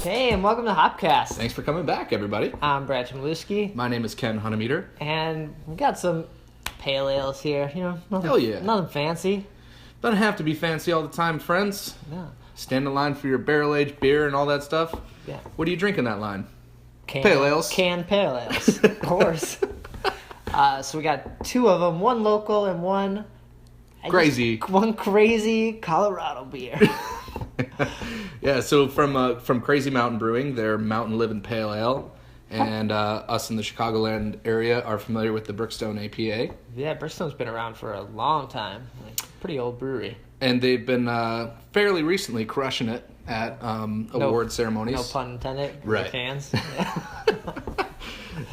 Hey, and welcome to HopCast. Thanks for coming back, everybody. I'm Brad Chmielewski. My name is Ken Hunnemeder. And we got some pale ales here. You know, nothing, Hell yeah. Nothing fancy. Doesn't have to be fancy all the time, friends. No. Stand in line for your barrel-aged beer and all that stuff. Yeah. What do you drink in that line? Pale ales. Canned pale ales, of course. So we got two of them, one local and one... One crazy Colorado beer. Yeah, so from Crazy Mountain Brewing, their Mountain Livin Pale Ale, and us in the Chicagoland area are familiar with the Brickstone APA. Yeah, Brickstone's been around for a long time. Like, pretty old brewery. And they've been fairly recently crushing it at award ceremonies. No pun intended. Right. Fans.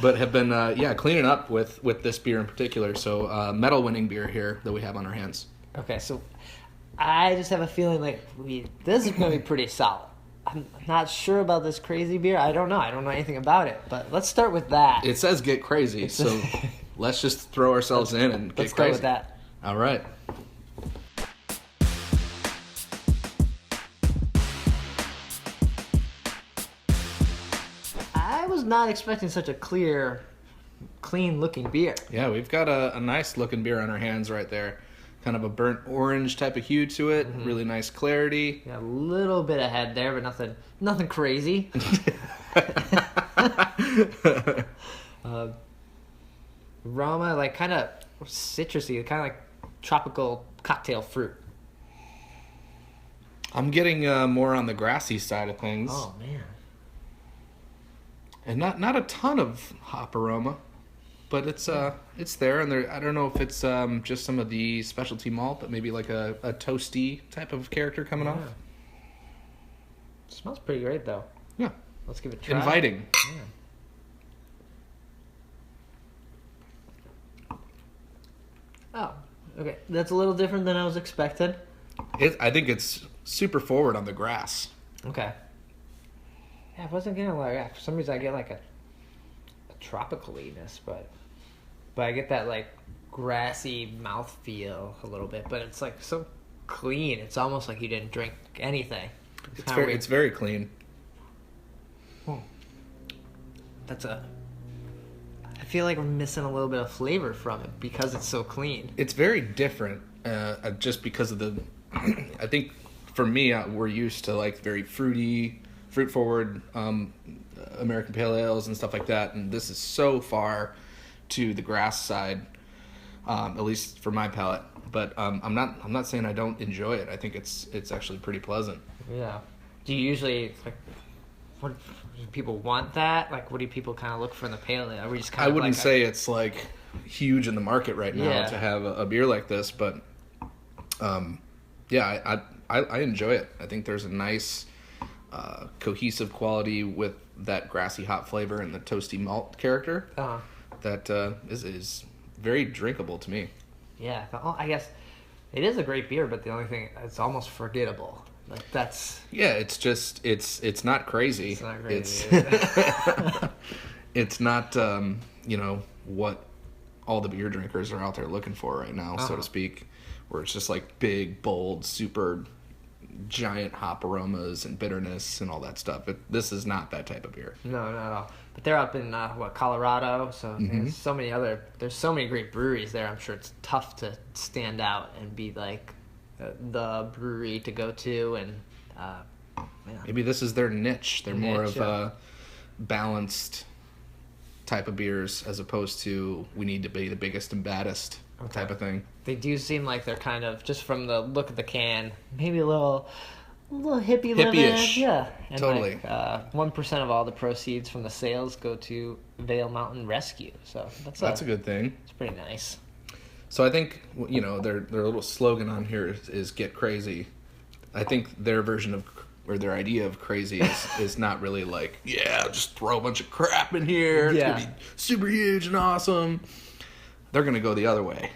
But have been cleaning up with this beer in particular. So medal winning beer here that we have on our hands. Okay, so I just have a feeling like this is going to be pretty solid. I'm not sure about this crazy beer. I don't know anything about it. But let's start with that. It says get crazy, so let's just throw ourselves in and get crazy. Let's go with that. All right. I was not expecting such a clean-looking beer. Yeah, we've got a nice-looking beer on our hands right there. Kind of a burnt orange type of hue to it. Mm-hmm. Really nice clarity. Yeah, a little bit of head there, but nothing crazy. Aroma, like kind of citrusy, kind of like tropical cocktail fruit. I'm getting more on the grassy side of things. Oh man. And not a ton of hop aroma, but it's there. And I don't know if it's just some of the specialty malt, but maybe like a toasty type of character coming off. It smells pretty great though. Yeah. Let's give it a try. Inviting. Yeah. Oh, okay. That's a little different than I was expecting. I think it's super forward on the grass. Okay. Yeah, I wasn't getting like that. For some reason, I get like a tropicaliness, but I get that like grassy mouthfeel a little bit. But it's like so clean. It's almost like you didn't drink anything. It's very clean. I feel like we're missing a little bit of flavor from it because it's so clean. It's very different, just because of the. I think for me, we're used to like very fruity, fruit forward American Pale Ales and stuff like that, and this is so far to the grass side, at least for my palate. But I'm not saying I don't enjoy it. I think it's actually pretty pleasant. Yeah. Do you usually like? What do people want that? Like, what do people kind of look for in the pale ale? Are we just kind of? I wouldn't say it's like huge in the market right now to have a beer like this, but yeah, I enjoy it. I think there's a nice cohesive quality with that grassy hop flavor and the toasty malt character that is very drinkable to me. Yeah, I guess it is a great beer, but the only thing, it's almost forgettable. Like that's... Yeah, it's just, it's not crazy. It's not crazy. It's not, what all the beer drinkers are out there looking for right now, so to speak, where it's just like big, bold, super giant hop aromas and bitterness and all that stuff. This is not that type of beer. No, not at all. But they're up in Colorado, so there's so many great breweries there. I'm sure it's tough to stand out and be like the brewery to go to, and maybe this is their niche. They're more of a balanced type of beers as opposed to we need to be the biggest and baddest type of thing. They do seem like they're kind of, just from the look of the can, maybe a little hippie-ish. Yeah, and totally. 1% of all the proceeds from the sales go to Vail Mountain Rescue. So that's a good thing. It's pretty nice. So I think their little slogan on here is "Get Crazy." I think their version of, or their idea of crazy is not really like, just throw a bunch of crap in here. It's gonna be super huge and awesome. They're gonna go the other way.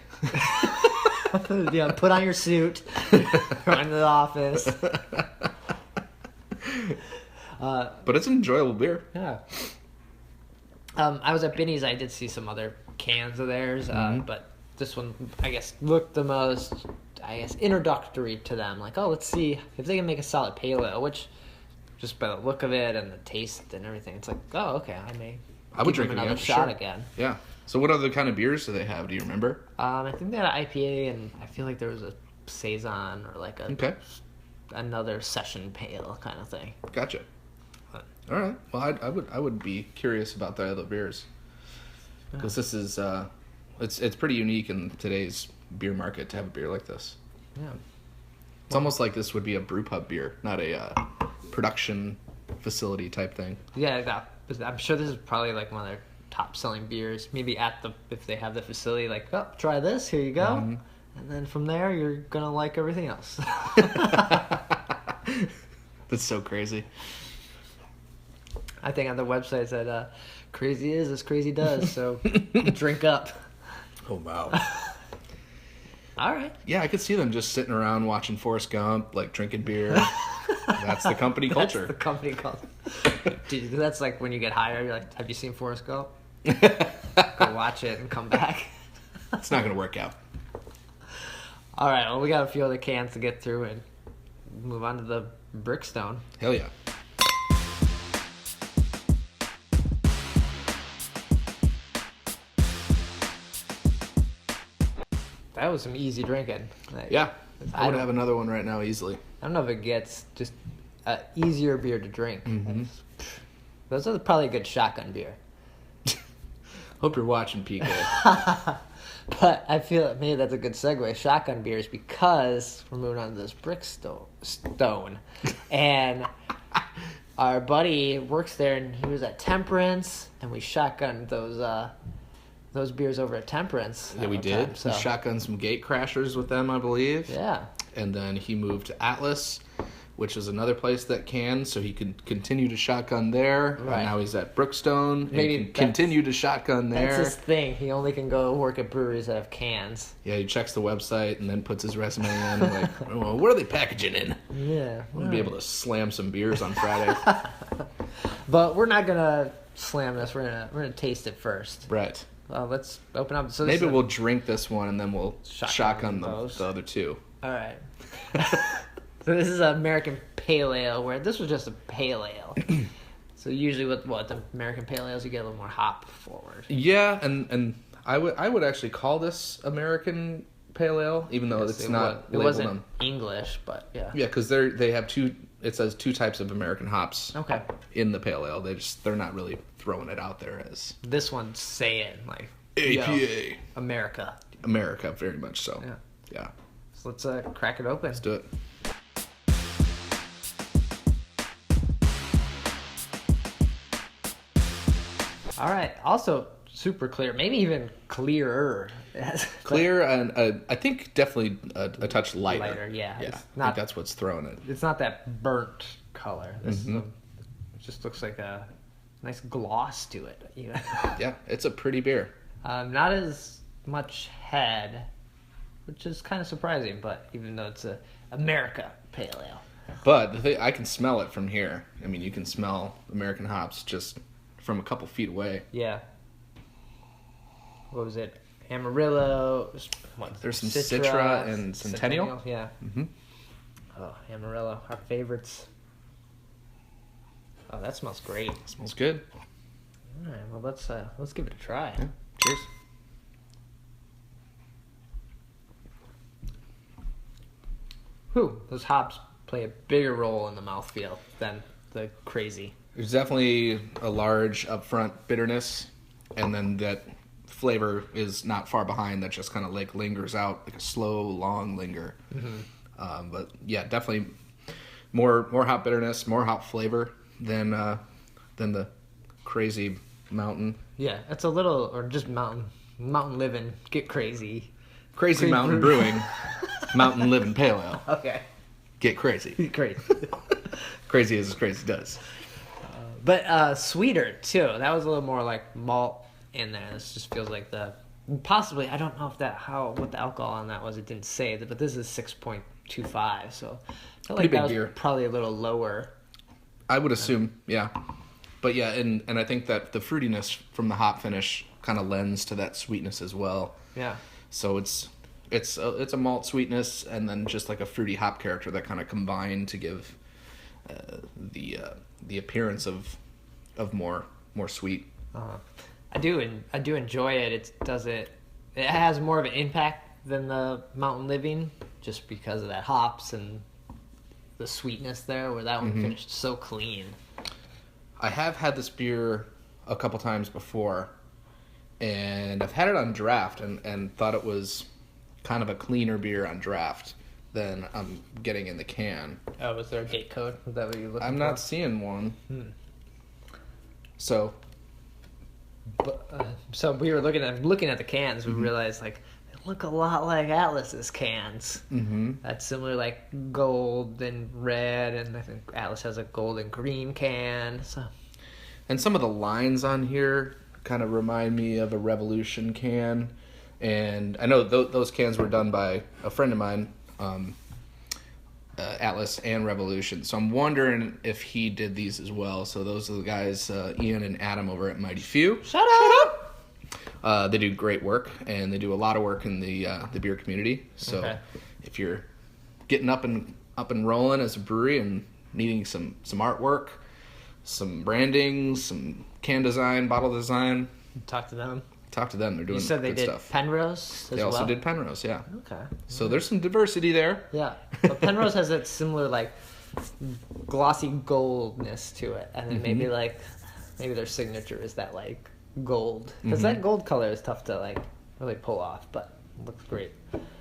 Yeah, put on your suit, go into the office. But it's an enjoyable beer. Yeah. I was at Binny's. I did see some other cans of theirs, but this one, I guess, looked the most, introductory to them. Like, let's see if they can make a solid pale ale, which just by the look of it and the taste and everything, it's like, oh, okay, I would drink another again, shot sure. again. Yeah. So what other kind of beers do they have? Do you remember? I think they had an IPA, and I feel like there was a saison or like another session pale kind of thing. Gotcha. All right. Well, I would be curious about the other beers, because this is it's pretty unique in today's beer market to have a beer like this. Yeah. It's almost like this would be a brew pub beer, not a production facility type thing. Yeah, I'm sure this is probably like one of their top selling beers. Maybe if they have the facility, like, oh, try this, here you go. Mm-hmm. And then from there, you're going to like everything else. That's so crazy. I think on the website it said, crazy is as crazy does, so drink up. Oh, wow. All right. Yeah, I could see them just sitting around watching Forrest Gump, like drinking beer. That's the company culture. That's the company culture. Dude, that's like when you get hired, you're like, have you seen Forrest Gump? Go watch it and come back. It's not going to work out. All right, well, we got a few other cans to get through and move on to the Brickstone. Hell yeah. That was some easy drinking. Yeah, I would have another one right now easily. I don't know if it gets just an easier beer to drink. Mm-hmm. Those are probably a good shotgun beer. Hope you're watching, PK. But I feel like maybe that's a good segue. Shotgun beers, because we're moving on to this Brickstone. And our buddy works there, and he was at Temperance, and we shotgunned those beers over at Temperance. Yeah, we did. We shotgunned some Gate Crashers with them, I believe. Yeah. And then he moved to Atlas, which is another place that can, so he could continue to shotgun there. Right. And now he's at Brickstone. Maybe he can continue to shotgun there. That's his thing. He only can go work at breweries that have cans. Yeah, he checks the website and then puts his resume in. Like, well, what are they packaging in? Yeah. We'll be able to slam some beers on Friday. But we're not gonna slam this. We're gonna taste it first. Right. Let's open up. So maybe we'll drink this one and then we'll shotgun the other two. All right. So this is an American Pale Ale, where this was just a pale ale. So usually with the American Pale Ales, you get a little more hop forward. Yeah, and I would actually call this American Pale Ale, even though it's not labeled wasn't English, but yeah. Yeah, because they have two. It says two types of American hops. Okay. In the Pale Ale, they're not really throwing it out there as this one's saying like APA America, very much so. Yeah. So let's crack it open. Let's do it. All right. Also, super clear. Maybe even clearer. Clear and I think definitely a touch lighter. Lighter, yeah. Yeah. I think that's what's throwing it. It's not that burnt color. This it just looks like a nice gloss to it. You know? Yeah, it's a pretty beer. Not as much head, which is kind of surprising. But even though it's a America Pale Ale. But the thing, I can smell it from here. I mean, you can smell American hops just from a couple feet away. Yeah. What was it? Amarillo. There's some Citra and Centennial. Yeah. Mm-hmm. Oh, Amarillo, our favorites. Oh, that smells great. It smells good. All right. Well, let's give it a try. Yeah. Cheers. Whew, those hops play a bigger role in the mouthfeel than the Crazy. There's definitely a large upfront bitterness, and then that flavor is not far behind. That just kind of like lingers out, like a slow, long linger. Mm-hmm. But yeah, definitely more hop bitterness, more hop flavor than the Crazy Mountain. Yeah, it's a little, or just Mountain Livin, get crazy. Crazy Mountain Brewing, Mountain Livin Pale Ale. Okay. Get crazy. Crazy. Crazy as crazy does. But sweeter too. That was a little more like malt in there. This just feels like possibly. I don't know if what the alcohol on that was. It didn't say, but this is 6.25. So I feel like that was beer. Probably a little lower. I would assume, yeah. But yeah, and I think that the fruitiness from the hop finish kind of lends to that sweetness as well. Yeah. So it's a malt sweetness and then just like a fruity hop character that kind of combine to give the appearance of more sweet. I do enjoy it. It has more of an impact than the Mountain Living, just because of that hops and the sweetness there, where that one finished so clean. I have had this beer a couple times before, and I've had it on draft and thought it was kind of a cleaner beer on draft than I'm getting in the can. Oh, was there a date code? Is that what you're looking for? I'm not seeing one. So we were looking at the cans. We realized like they look a lot like Atlas's cans. That's similar, like gold and red, and I think Atlas has a gold and green can. So, and some of the lines on here kind of remind me of a Revolution can, and I know those cans were done by a friend of mine, Atlas and Revolution. So I'm wondering if he did these as well. So those are the guys, Ian and Adam over at Mighty Few. Shut up! They do great work, and they do a lot of work in the beer community. So if you're getting up and rolling as a brewery and needing some artwork, some branding, some can design, bottle design, talk to them. They're doing You said they good did stuff. Penrose as They also well? did Penrose, yeah. Okay. So there's some diversity there. Yeah. But Penrose has that similar, like, glossy goldness to it. And then maybe their signature is that, like, gold. Because that gold color is tough to, like, really pull off, but it looks great.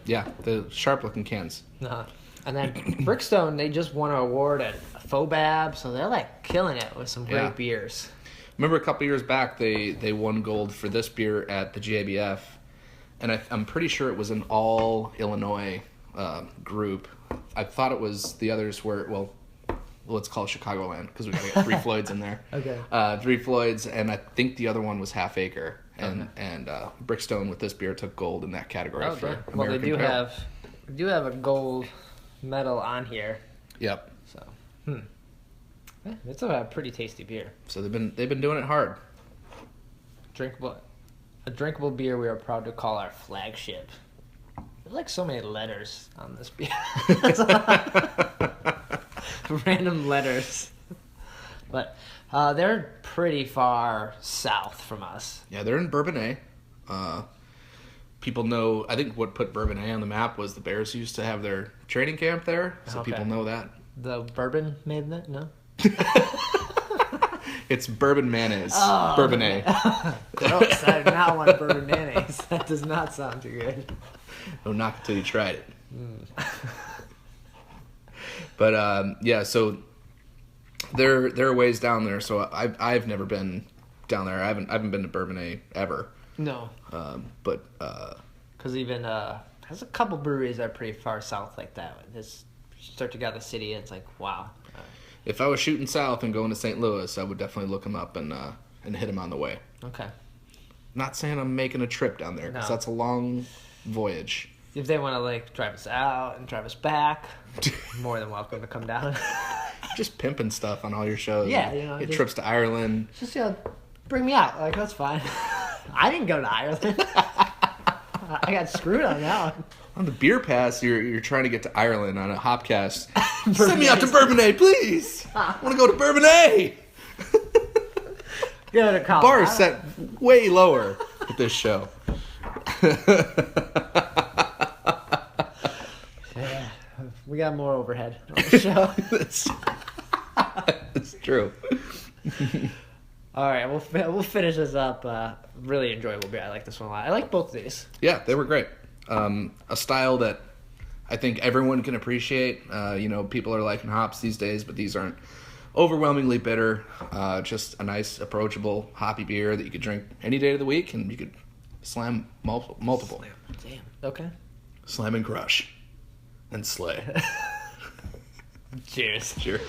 Yeah, the sharp-looking cans. And then Brickstone, they just won an award at Fobab, so they're, like, killing it with some great beers. Remember a couple years back, they won gold for this beer at the GABF, and I'm pretty sure it was an all Illinois group. I thought it was the others were, well, let's call it Chicagoland, because we got 3 Floyds in there. Okay. 3 Floyds, and I think the other one was Half Acre, and Brickstone with this beer took gold in that category for American Well, they do Pale. have a gold medal on here. Yep. So, it's a pretty tasty beer. So they've been doing it hard. A drinkable beer we are proud to call our flagship. There's like so many letters on this beer. Random letters. But they're pretty far south from us. Yeah, they're in Bourbonnais. People know, I think what put Bourbonnais on the map was the Bears used to have their training camp there, so people know that. The bourbon made that? No? It's bourbon mayonnaise. Bourbonnais. Gross. I do not want bourbon mayonnaise. That does not sound too good. Don't knock it till you tried it. But yeah, so they're a ways down there. So I've never been down there. I haven't been to Bourbonnais ever. No. But because even there's a couple breweries that are pretty far south like that. Just start to get out of the city, and it's like wow. If I was shooting south and going to St. Louis, I would definitely look them up and hit them on the way. Okay. Not saying I'm making a trip down there, because that's a long voyage. If they want to like drive us out and drive us back, more than welcome to come down. Just pimping stuff on all your shows. Yeah, get trips to Ireland. Just bring me out. Like that's fine. I didn't go to Ireland. I got screwed on that one. On the beer pass, you're trying to get to Ireland on a HopCast. Send me out to Bourbonnais, please. I want to go to Bourbonnais. Go to Colorado. Bar is set way lower with this show. Yeah, we got more overhead on the show. It's true. All right, we'll finish this up. Really enjoyable beer. I like this one a lot. I like both of these. Yeah, they were great. A style that I think everyone can appreciate. People are liking hops these days, but these aren't overwhelmingly bitter. Just a nice, approachable, hoppy beer that you could drink any day of the week, and you could slam multiple. Damn. Okay. Slam and crush. And slay. Cheers. Cheers.